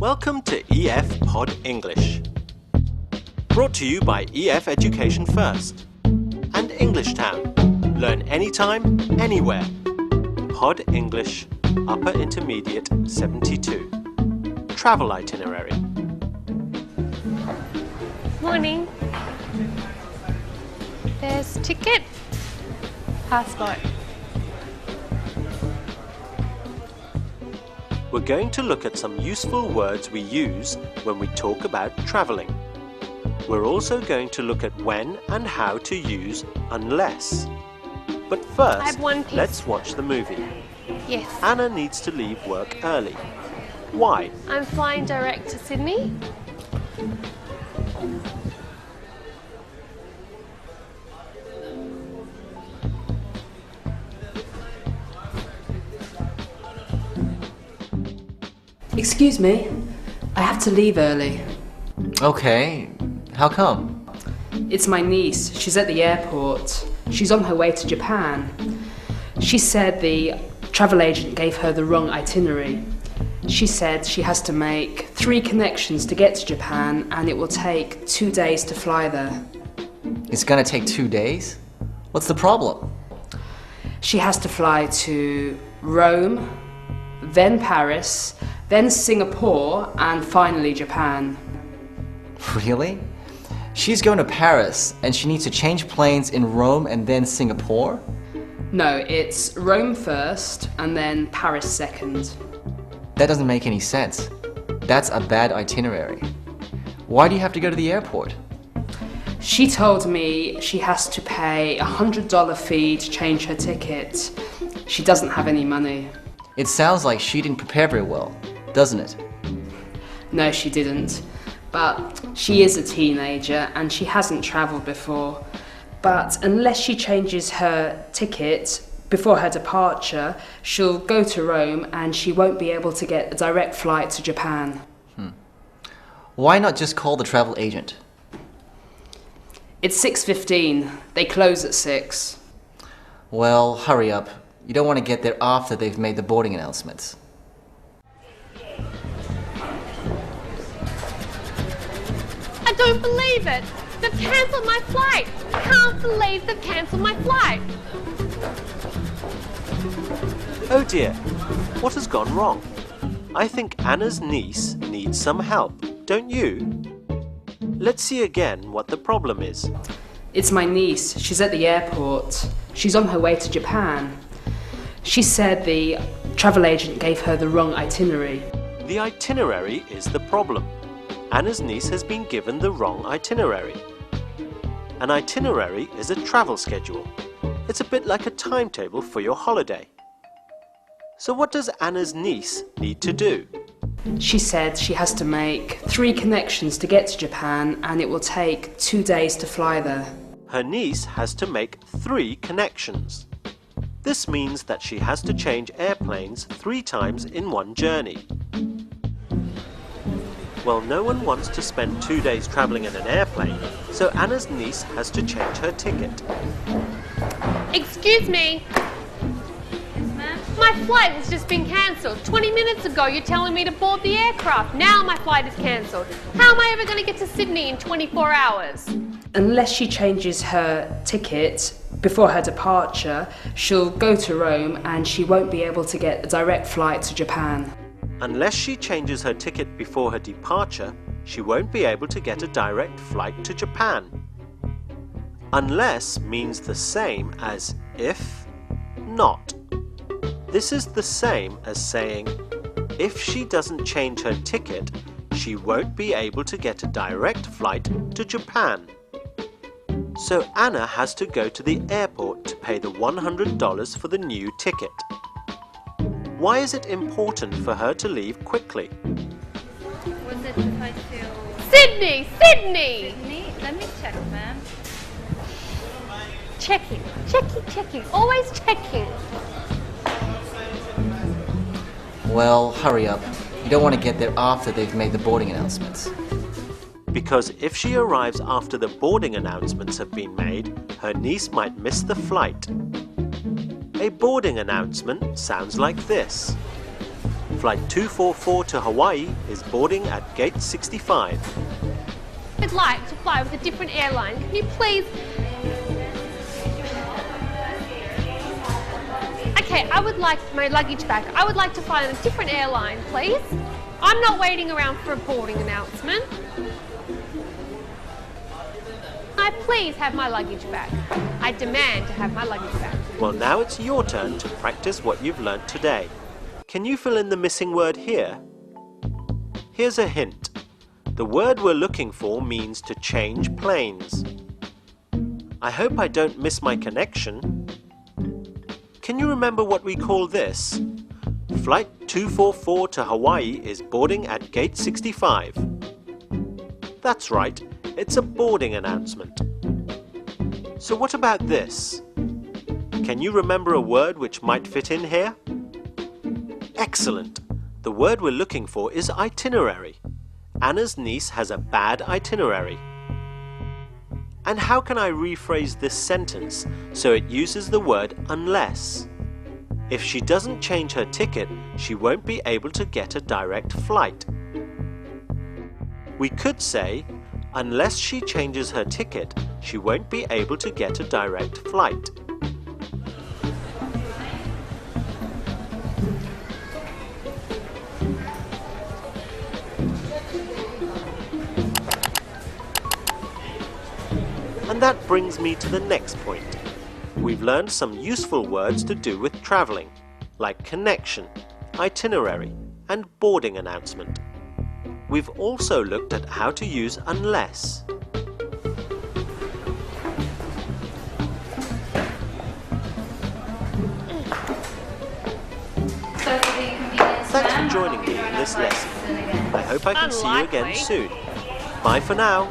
Welcome to EF Pod English. Brought to you by EF Education First and English Town. Learn anytime, anywhere. Pod English, Upper Intermediate 72. Travel itinerary. Morning. There's ticket, passport. We're going to look at some useful words we use when we talk about traveling. We're also going to look at when and how to use unless. But I have first, one piece. let's watch the movie. Yes. Anna needs to leave work early. Why? I'm flying direct to Sydney. Excuse me, I have to leave early. Okay, how come? It's my niece. She's at the airport. She's on her way to Japan. She said the travel agent gave her the wrong itinerary. She said she has to make 3 connections to get to Japan and it will take 2 days to fly there. It's gonna take 2 days? What's the problem? She has to fly to Rome, then Paris, then Singapore, and finally Japan. Really? She's going to Paris and she needs to change planes in Rome and then Singapore? No, it's Rome first and then Paris second. That doesn't make any sense. That's a bad itinerary. Why do you have to go to the airport? She told me she has to pay a $100 fee to change her ticket. She doesn't have any money. It sounds like she didn't prepare very well, doesn't it? No, she didn't. But she is a teenager and she hasn't travelled before. But unless she changes her ticket before her departure, she'll go to Rome and she won't be able to get a direct flight to Japan. Why not just call the travel agent? It's 6:15. They close at 6. Well, hurry up. You don't want to get there after they've made the boarding announcements. I don't believe it. They've cancelled my flight. I can't believe they've cancelled my flight. Oh dear, what has gone wrong? I think Anna's niece needs some help, don't you? Let's see again what the problem is. It's my niece. She's at the airport. She's on her way to Japan. She said the travel agent gave her the wrong itinerary. The itinerary is the problem. Anna's niece has been given the wrong itinerary. An itinerary is a travel schedule. It's a bit like a timetable for your holiday. So what does Anna's niece need to do? She said she has to make 3 connections to get to Japan and it will take 2 days to fly there. Her niece has to make 3 connections. This means that she has to change airplanes 3 times in one journey. Well, no one wants to spend 2 days travelling in an airplane, so Anna's niece has to change her ticket. Excuse me. My flight has just been cancelled. 20 minutes ago you're telling me to board the aircraft. Now my flight is cancelled. How am I ever going to get to Sydney in 24 hours? Unless she changes her ticket before her departure, she'll go to Rome and she won't be able to get a direct flight to Japan. Unless she changes her ticket before her departure, she won't be able to get a direct flight to Japan. Unless means the same as if, not. This is the same as saying, if she doesn't change her ticket, she won't be able to get a direct flight to Japan. So Anna has to go to the airport to pay the $100 for the new ticket. Why is it important for her to leave quickly? Was it supposed to... Sydney! Sydney! Sydney? Let me check, ma'am. Checking. Always checking. Well, hurry up. You don't want to get there after they've made the boarding announcements. Because if she arrives after the boarding announcements have been made, her niece might miss the flight. A boarding announcement sounds like this. Flight 244 to Hawaii is boarding at gate 65. I'd like to fly with a different airline. Can you please? Okay, I would like my luggage back. I would like to fly on a different airline, please. I'm not waiting around for a boarding announcement. I please have my luggage back. I demand to have my luggage back. Well, now it's your turn to practice what you've learnt today. Can you fill in the missing word here? Here's a hint. The word we're looking for means to change planes. I hope I don't miss my connection. Can you remember what we call this? Flight 244 to Hawaii is boarding at gate 65. That's right, it's a boarding announcement. So what about this? Can you remember a word which might fit in here? Excellent! The word we're looking for is itinerary. Anna's niece has a bad itinerary. And how can I rephrase this sentence so it uses the word unless? If she doesn't change her ticket, she won't be able to get a direct flight. We could say, unless she changes her ticket, she won't be able to get a direct flight. And that brings me to the next point. We've learned some useful words to do with travelling, like connection, itinerary, and boarding announcement. We've also looked at how to use unless. Thanks for joining me in this lesson. I hope I can see you again soon. Bye for now.